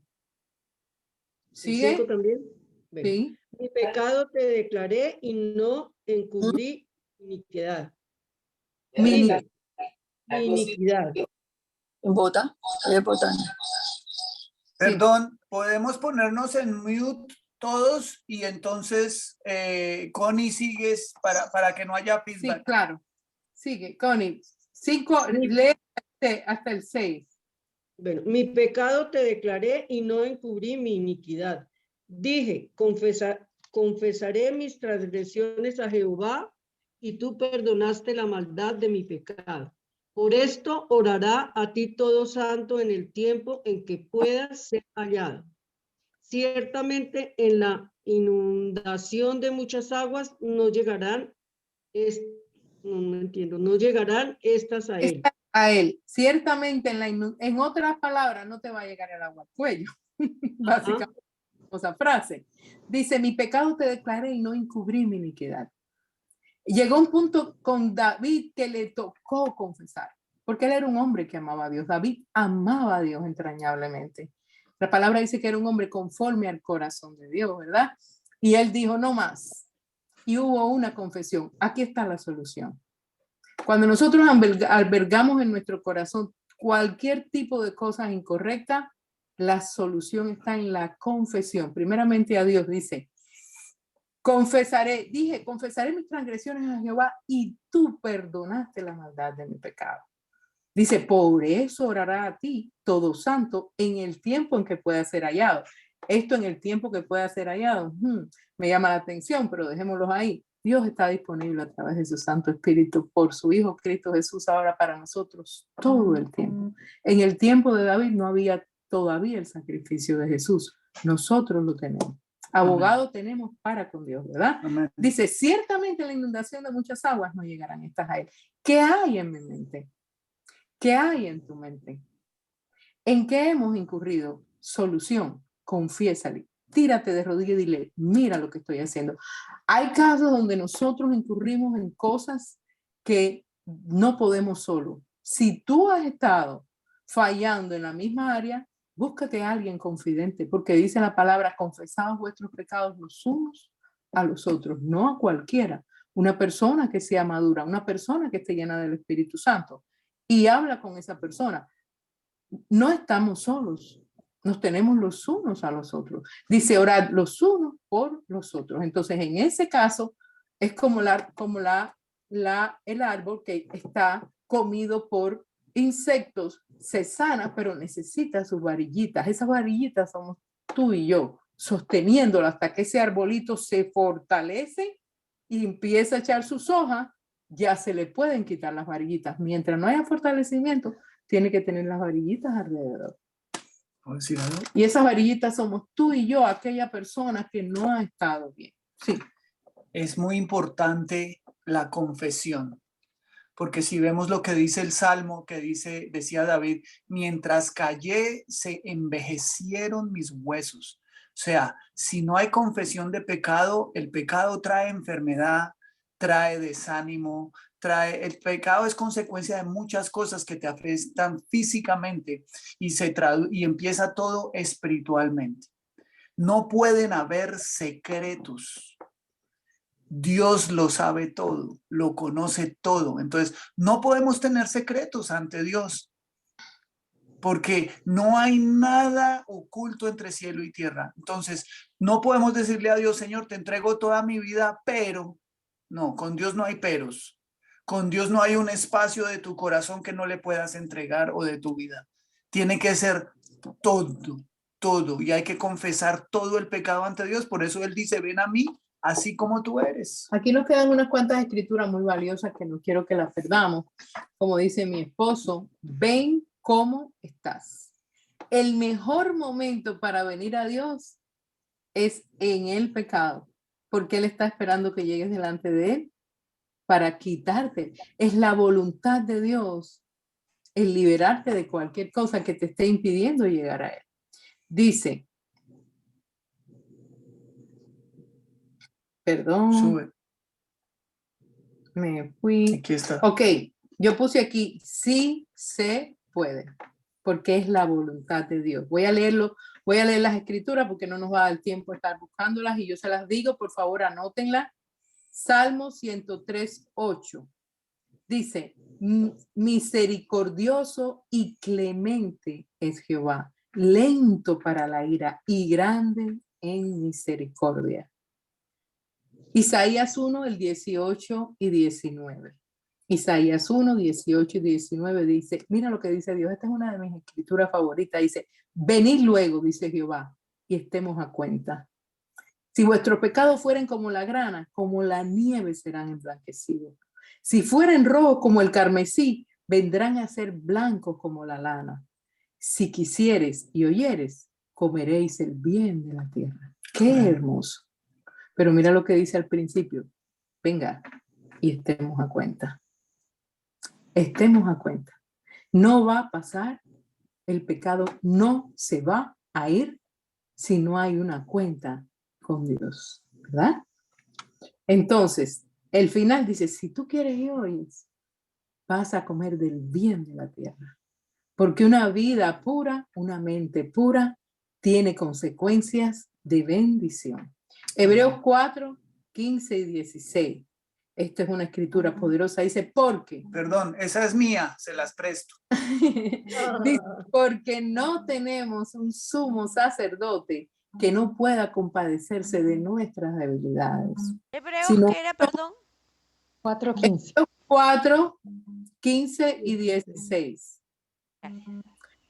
¿Sigue? ¿El 5 también? Bueno. Sí. Mi pecado te declaré y no encubrí iniquidad. Mi iniquidad. Vota. Perdón, ¿podemos ponernos en mute todos? Y entonces, Connie, sigues para que no haya feedback. Sí, claro. Sigue, Connie. 5, lee hasta el 6. Bueno, mi pecado te declaré y no encubrí mi iniquidad. Dije, confesaré mis transgresiones a Jehová y tú perdonaste la maldad de mi pecado. Por esto orará a ti todo santo en el tiempo en que puedas ser hallado. Ciertamente en la inundación de muchas aguas no llegarán, no llegarán estas a él. A él. Ciertamente en otras palabras no te va a llegar el agua al cuello. Básicamente, esa frase. Dice, mi pecado te declaré y no encubrí mi iniquidad. Llegó un punto con David que le tocó confesar, porque él era un hombre que amaba a Dios. David amaba a Dios entrañablemente. La palabra dice que era un hombre conforme al corazón de Dios, ¿verdad? Y él dijo, no más. Y hubo una confesión. Aquí está la solución. Cuando nosotros albergamos en nuestro corazón cualquier tipo de cosas incorrectas, la solución está en la confesión. Primeramente a Dios dice, confesaré mis transgresiones a Jehová y tú perdonaste la maldad de mi pecado. Dice, por eso orará a ti todo santo en el tiempo en que pueda ser hallado. Esto en el tiempo que pueda ser hallado, me llama la atención, pero dejémoslo ahí. Dios está disponible a través de su Santo Espíritu por su Hijo Cristo Jesús ahora para nosotros todo el tiempo. En el tiempo de David no había todavía el sacrificio de Jesús. Nosotros lo tenemos. Abogado tenemos para con Dios, ¿verdad? Amén. Dice, ciertamente la inundación de muchas aguas no llegarán estas a él. ¿Qué hay en mi mente? ¿Qué hay en tu mente? ¿En qué hemos incurrido? Solución, confiésale. Tírate de rodillas y dile, mira lo que estoy haciendo. Hay casos donde nosotros incurrimos en cosas que no podemos solo. Si tú has estado fallando en la misma área, búscate a alguien confidente, porque dice la palabra, confesados vuestros pecados los unos a los otros, no a cualquiera. Una persona que sea madura, una persona que esté llena del Espíritu Santo. y habla con esa persona. No estamos solos, nos tenemos los unos a los otros. Dice, orad los unos por los otros. Entonces, en ese caso, es como el árbol que está comido por insectos, se sana, pero necesita sus varillitas. Esas varillitas somos tú y yo, sosteniéndolo hasta que ese arbolito se fortalece y empieza a echar sus hojas. Ya se le pueden quitar las varillitas. Mientras no haya fortalecimiento, tiene que tener las varillitas alrededor. ¿Sí, no? Y esas varillitas somos tú y yo, aquella persona que no ha estado bien. Sí. Es muy importante la confesión, porque si vemos lo que dice el Salmo, que decía David, mientras callé se envejecieron mis huesos. O sea, si no hay confesión de pecado, el pecado trae enfermedad, trae desánimo, el pecado es consecuencia de muchas cosas que te afectan físicamente y empieza todo espiritualmente. No pueden haber secretos. Dios lo sabe todo, lo conoce todo. Entonces, no podemos tener secretos ante Dios, porque no hay nada oculto entre cielo y tierra. Entonces, no podemos decirle a Dios, Señor, te entrego toda mi vida, pero no, con Dios no hay peros. Con Dios no hay un espacio de tu corazón que no le puedas entregar o de tu vida. Tiene que ser todo, y hay que confesar todo el pecado ante Dios. Por eso Él dice, ven a mí, así como tú eres. Aquí nos quedan unas cuantas escrituras muy valiosas que no quiero que las perdamos. Como dice mi esposo, ven cómo estás. El mejor momento para venir a Dios es en el pecado, porque Él está esperando que llegues delante de Él para quitarte. Es la voluntad de Dios el liberarte de cualquier cosa que te esté impidiendo llegar a Él. Dice, perdón. Sube. Me fui. Aquí está. Ok, yo puse aquí, sí se puede, porque es la voluntad de Dios. Voy a leerlo, voy a leer las escrituras porque no nos va a dar tiempo de estar buscándolas y yo se las digo, por favor anótenlas. Salmo 103:8. Dice, misericordioso y clemente es Jehová, lento para la ira y grande en misericordia. Isaías 1, el 18 y 19. Isaías 1, 18 y 19 dice, mira lo que dice Dios, esta es una de mis escrituras favoritas, dice, venid luego, dice Jehová, y estemos a cuenta. Si vuestros pecados fueren como la grana, como la nieve serán emblanquecidos. Si fueren rojos como el carmesí, vendrán a ser blancos como la lana. Si quisieres y oyeres, comeréis el bien de la tierra. ¡Qué hermoso! Pero mira lo que dice al principio. Venga y estemos a cuenta. Estemos a cuenta. No va a pasar, el pecado no se va a ir si no hay una cuenta con Dios, ¿verdad? Entonces, el final dice, si tú quieres y oyes, vas a comer del bien de la tierra. Porque una vida pura, una mente pura, tiene consecuencias de bendición. Hebreos 4, 15 y 16. Esta es una escritura poderosa. Dice, porque. Perdón, esa es mía, se las presto. Dice, porque no tenemos un sumo sacerdote que no pueda compadecerse de nuestras debilidades. ¿Hebreos sino, qué era, perdón? 4:15. 4, 15 y 16.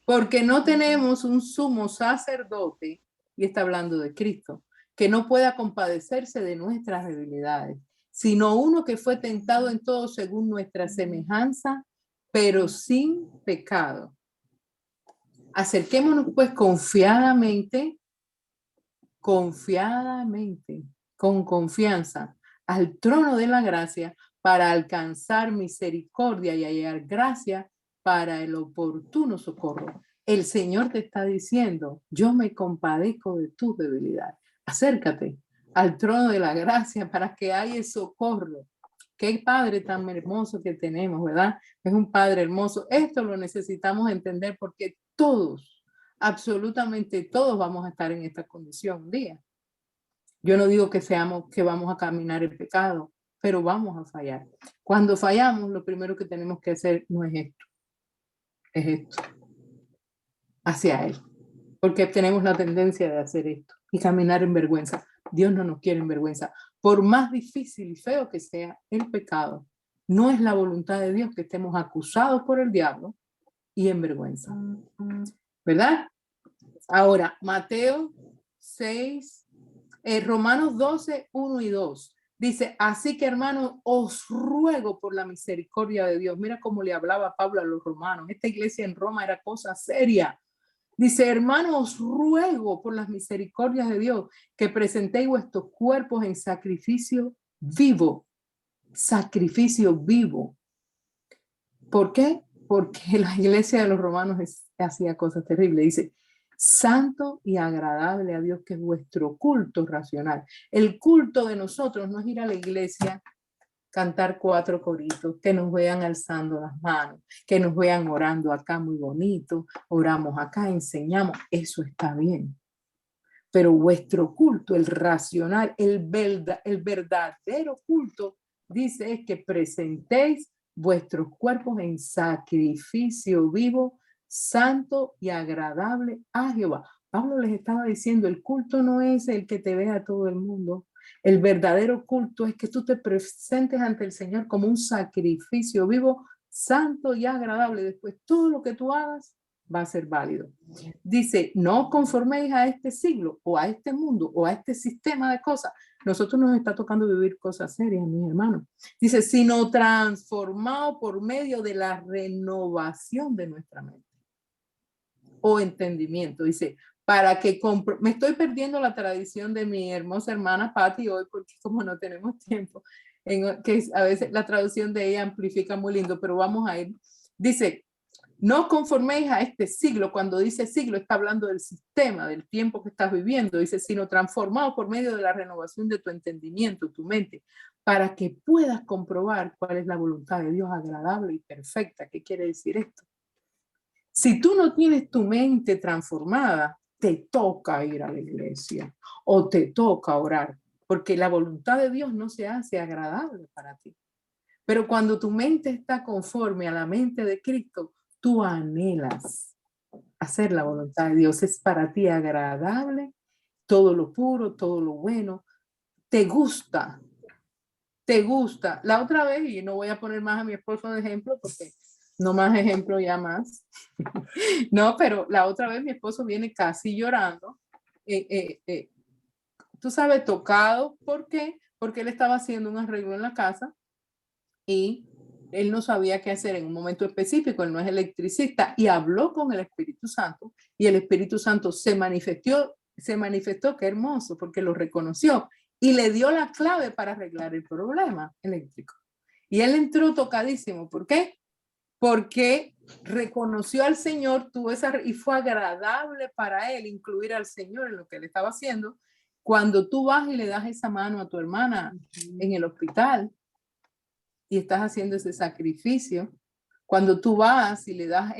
Porque no tenemos un sumo sacerdote, y está hablando de Cristo, que no pueda compadecerse de nuestras debilidades, sino uno que fue tentado en todo según nuestra semejanza, pero sin pecado. Acerquémonos pues confiadamente, con confianza, al trono de la gracia para alcanzar misericordia y hallar gracia para el oportuno socorro. El Señor te está diciendo, yo me compadezco de tus debilidades. Acércate al trono de la gracia para que haya socorro. Qué Padre tan hermoso que tenemos, ¿verdad? Es un Padre hermoso. Esto lo necesitamos entender porque todos, absolutamente todos vamos a estar en esta condición un día. Yo no digo que vamos a caminar en pecado, pero vamos a fallar. Cuando fallamos, lo primero que tenemos que hacer no es esto. es esto, hacia Él. Porque tenemos la tendencia de hacer esto y caminar en vergüenza. Dios no nos quiere en vergüenza. Por más difícil y feo que sea el pecado, no es la voluntad de Dios que estemos acusados por el diablo y en vergüenza. ¿Verdad? Ahora, Mateo 6, Romanos 12, 1 y 2. Dice, así que hermanos, os ruego por la misericordia de Dios. Mira cómo le hablaba Pablo a los romanos. Esta iglesia en Roma era cosa seria. Dice, hermanos, os ruego por las misericordias de Dios que presentéis vuestros cuerpos en sacrificio vivo. Sacrificio vivo. ¿Por qué? Porque la iglesia de los romanos hacía cosas terribles. Dice, santo y agradable a Dios, que es vuestro culto racional. El culto de nosotros no es ir a la iglesia, cantar 4 coritos, que nos vean alzando las manos, que nos vean orando acá muy bonito, oramos acá, enseñamos, eso está bien. Pero vuestro culto, el racional, el verdadero culto, dice es que presentéis vuestros cuerpos en sacrificio vivo, santo y agradable a Jehová. Pablo les estaba diciendo, el culto no es el que te vea todo el mundo. El verdadero culto es que tú te presentes ante el Señor como un sacrificio vivo, santo y agradable. Después todo lo que tú hagas va a ser válido. Dice, no conforméis a este siglo o a este mundo o a este sistema de cosas. Nosotros nos está tocando vivir cosas serias, mis hermanos. Dice, sino transformado por medio de la renovación de nuestra mente o entendimiento. Dice, para que me estoy perdiendo la tradición de mi hermosa hermana Patti hoy porque como no tenemos tiempo, que a veces la traducción de ella amplifica muy lindo, pero vamos a ir. Dice, no conforméis a este siglo. Cuando dice siglo está hablando del sistema, del tiempo que estás viviendo. Dice, sino transformado por medio de la renovación de tu entendimiento, tu mente, para que puedas comprobar cuál es la voluntad de Dios agradable y perfecta. ¿Qué quiere decir esto? Si tú no tienes tu mente transformada, te toca ir a la iglesia o te toca orar, porque la voluntad de Dios no se hace agradable para ti. Pero cuando tu mente está conforme a la mente de Cristo, tú anhelas hacer la voluntad de Dios. Es para ti agradable, todo lo puro, todo lo bueno. Te gusta. La otra vez, y no voy a poner más a mi esposo de ejemplo porque no más ejemplo ya más. No, pero la otra vez mi esposo viene casi llorando. Tú sabes, tocado. ¿Por qué? Porque él estaba haciendo un arreglo en la casa y él no sabía qué hacer en un momento específico, él no es electricista, y habló con el Espíritu Santo, y el Espíritu Santo se manifestó, qué hermoso, porque lo reconoció, y le dio la clave para arreglar el problema eléctrico. Y él entró tocadísimo. ¿Por qué? Porque reconoció al Señor, y fue agradable para él incluir al Señor en lo que él estaba haciendo. Cuando tú vas y le das esa mano a tu hermana en el hospital, y estás haciendo ese sacrificio, cuando tú vas y le das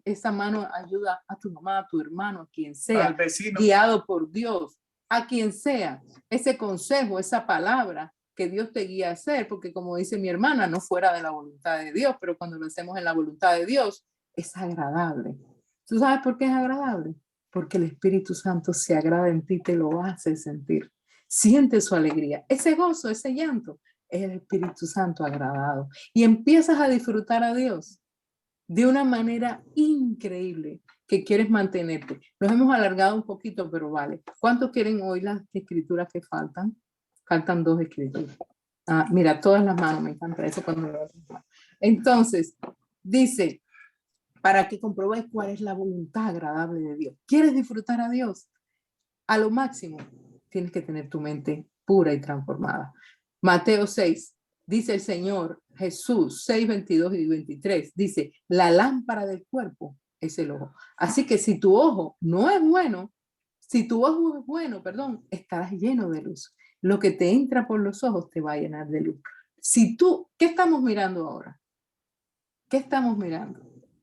esa mano, ayuda a tu mamá, a tu hermano, a quien sea, al vecino, guiado por Dios, a quien sea, ese consejo, esa palabra que Dios te guía a hacer, porque como dice mi hermana, no fuera de la voluntad de Dios, pero cuando lo hacemos en la voluntad de Dios, es agradable. ¿Tú sabes por qué es agradable? Porque el Espíritu Santo se agrada en ti, te lo hace sentir. Siente su alegría, ese gozo, ese llanto, es el Espíritu Santo agradado. Y empiezas a disfrutar a Dios de una manera increíble que quieres mantenerte. Nos hemos alargado un poquito, pero vale. ¿Cuántos quieren hoy las escrituras que faltan? Faltan 2 escrituras. Mira, todas las manos, me encanta eso cuando lo hacen. Entonces, dice, para que comprobes cuál es la voluntad agradable de Dios. ¿Quieres disfrutar a Dios? A lo máximo, tienes que tener tu mente pura y transformada. Mateo 6, dice el Señor Jesús, 6, 22 y 23, dice, la lámpara del cuerpo es el ojo. Así que si tu ojo no es bueno, si tu ojo es bueno, estarás lleno de luz. Lo que te entra por los ojos te va a llenar de luz. ¿Qué estamos mirando ahora? ¿Qué estamos mirando?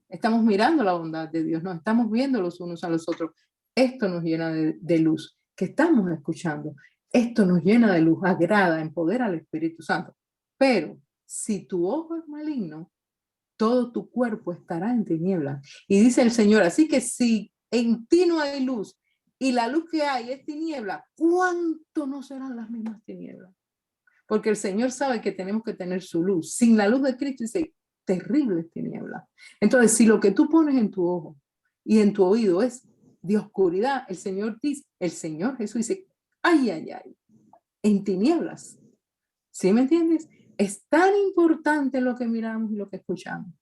Estamos mirando la bondad de Dios, nos estamos viendo los unos a los otros. Esto nos llena de luz. ¿Qué estamos escuchando? Esto nos llena de luz, agrada, empodera al Espíritu Santo. Pero si tu ojo es maligno, todo tu cuerpo estará en tinieblas. Y dice el Señor, así que si en ti no hay luz y la luz que hay es tiniebla, ¿cuánto no serán las mismas tinieblas? Porque el Señor sabe que tenemos que tener su luz. Sin la luz de Cristo dice, terribles tinieblas. Entonces, si lo que tú pones en tu ojo y en tu oído es de oscuridad, el Señor dice, el Señor Jesús dice, ay, ay, ay, en tinieblas. ¿Sí me entiendes? Es tan importante lo que miramos y lo que escuchamos.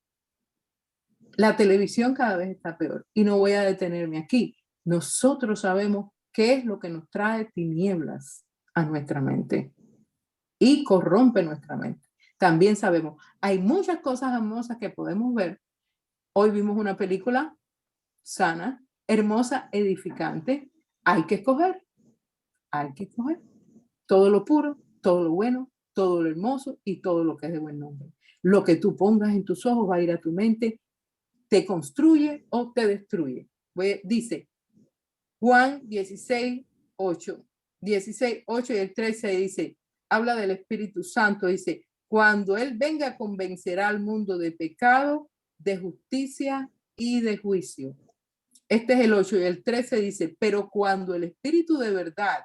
La televisión cada vez está peor y no voy a detenerme aquí. Nosotros sabemos qué es lo que nos trae tinieblas a nuestra mente y corrompe nuestra mente. También sabemos, hay muchas cosas hermosas que podemos ver. Hoy vimos una película sana, hermosa, edificante. Hay que escoger todo lo puro, todo lo bueno, todo lo hermoso y todo lo que es de buen nombre. Lo que tú pongas en tus ojos va a ir a tu mente, te construye o te destruye. Dice Juan 16:8. 16:8 y el 13 dice, habla del Espíritu Santo, dice, cuando Él venga convencerá al mundo de pecado, de justicia y de juicio. Este es el 8 y el 13 dice, pero cuando el Espíritu de verdad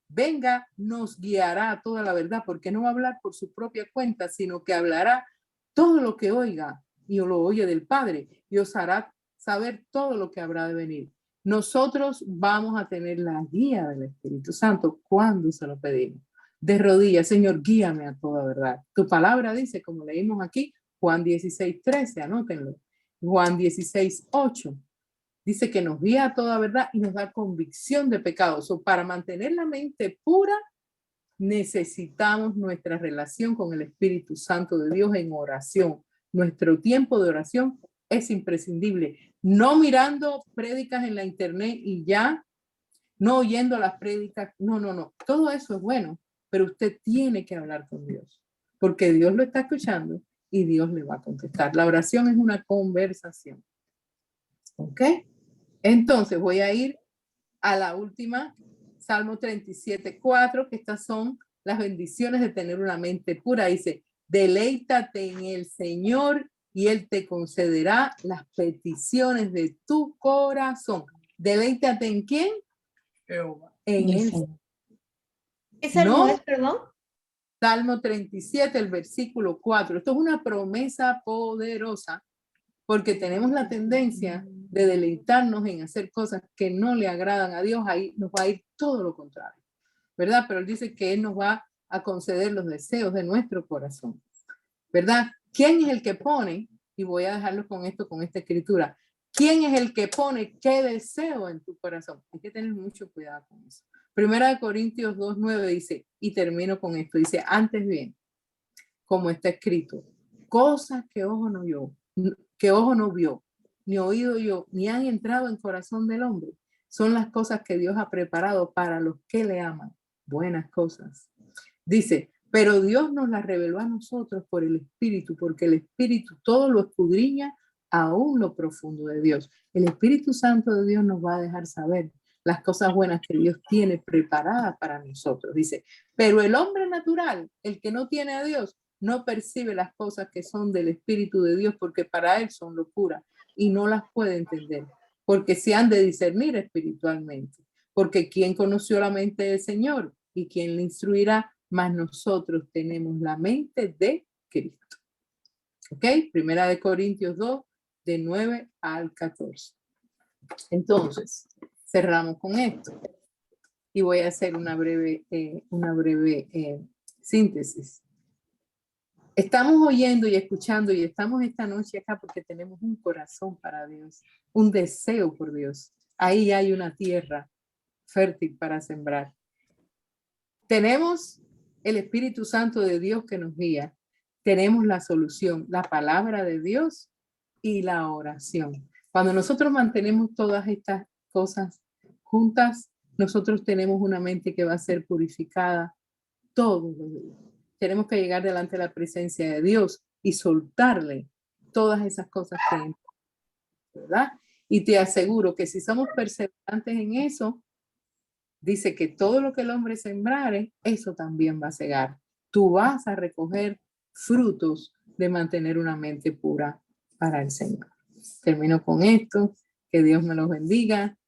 venga, nos guiará a toda la verdad, porque no va a hablar por su propia cuenta, sino que hablará todo lo que oiga y lo oye del Padre y os hará saber todo lo que habrá de venir. Nosotros vamos a tener la guía del Espíritu Santo cuando se lo pedimos. De rodillas, Señor, guíame a toda verdad. Tu palabra dice, como leímos aquí, Juan 16:13, anótenlo. Juan 16:8. Dice que nos guía a toda verdad y nos da convicción de pecados. Para mantener la mente pura, necesitamos nuestra relación con el Espíritu Santo de Dios en oración. Nuestro tiempo de oración es imprescindible. No mirando prédicas en la internet y ya, no oyendo las prédicas. No. Todo eso es bueno, pero usted tiene que hablar con Dios, porque Dios lo está escuchando y Dios le va a contestar. La oración es una conversación. ¿Ok? Entonces voy a ir a la última, Salmo 37:4, que estas son las bendiciones de tener una mente pura. Dice, deleítate en el Señor y Él te concederá las peticiones de tu corazón. Deleítate en ¿quién? Jehová. En Él. ¿Qué salmo No, es, perdón? Salmo 37, el versículo 4. Esto es una promesa poderosa, porque tenemos la tendencia de deleitarnos en hacer cosas que no le agradan a Dios. Ahí nos va a ir todo lo contrario, ¿verdad? Pero Él dice que Él nos va a conceder los deseos de nuestro corazón, ¿verdad? ¿Quién es el que pone? Y voy a dejarlo con esto, con esta escritura. ¿Quién es el que pone qué deseo en tu corazón? Hay que tener mucho cuidado con eso. Primera de Corintios 2:9 dice, y termino con esto, dice, antes bien, como está escrito, cosas que ojo no vio, ni oído yo, ni han entrado en corazón del hombre, son las cosas que Dios ha preparado para los que le aman, buenas cosas. Dice, pero Dios nos las reveló a nosotros por el Espíritu, porque el Espíritu todo lo escudriña, aún lo profundo de Dios. El Espíritu Santo de Dios nos va a dejar saber las cosas buenas que Dios tiene preparadas para nosotros. Dice, pero el hombre natural, el que no tiene a Dios, no percibe las cosas que son del Espíritu de Dios, porque para él son locura y no las puede entender, porque se han de discernir espiritualmente. Porque ¿quién conoció la mente del Señor? ¿Y quién le instruirá? Mas nosotros tenemos la mente de Cristo. ¿Ok? Primera de Corintios 2, de 9 al 14. Entonces, cerramos con esto. Y voy a hacer una breve síntesis. Estamos oyendo y escuchando y estamos esta noche acá porque tenemos un corazón para Dios, un deseo por Dios. Ahí hay una tierra fértil para sembrar. Tenemos el Espíritu Santo de Dios que nos guía. Tenemos la solución, la palabra de Dios y la oración. Cuando nosotros mantenemos todas estas cosas juntas, nosotros tenemos una mente que va a ser purificada todos los días. Tenemos que llegar delante de la presencia de Dios y soltarle todas esas cosas que entran, ¿verdad? Y te aseguro que si somos perseverantes en eso, dice que todo lo que el hombre sembrare, eso también va a cegar. Tú vas a recoger frutos de mantener una mente pura. para el Señor. Termino con esto. Que Dios me los bendiga.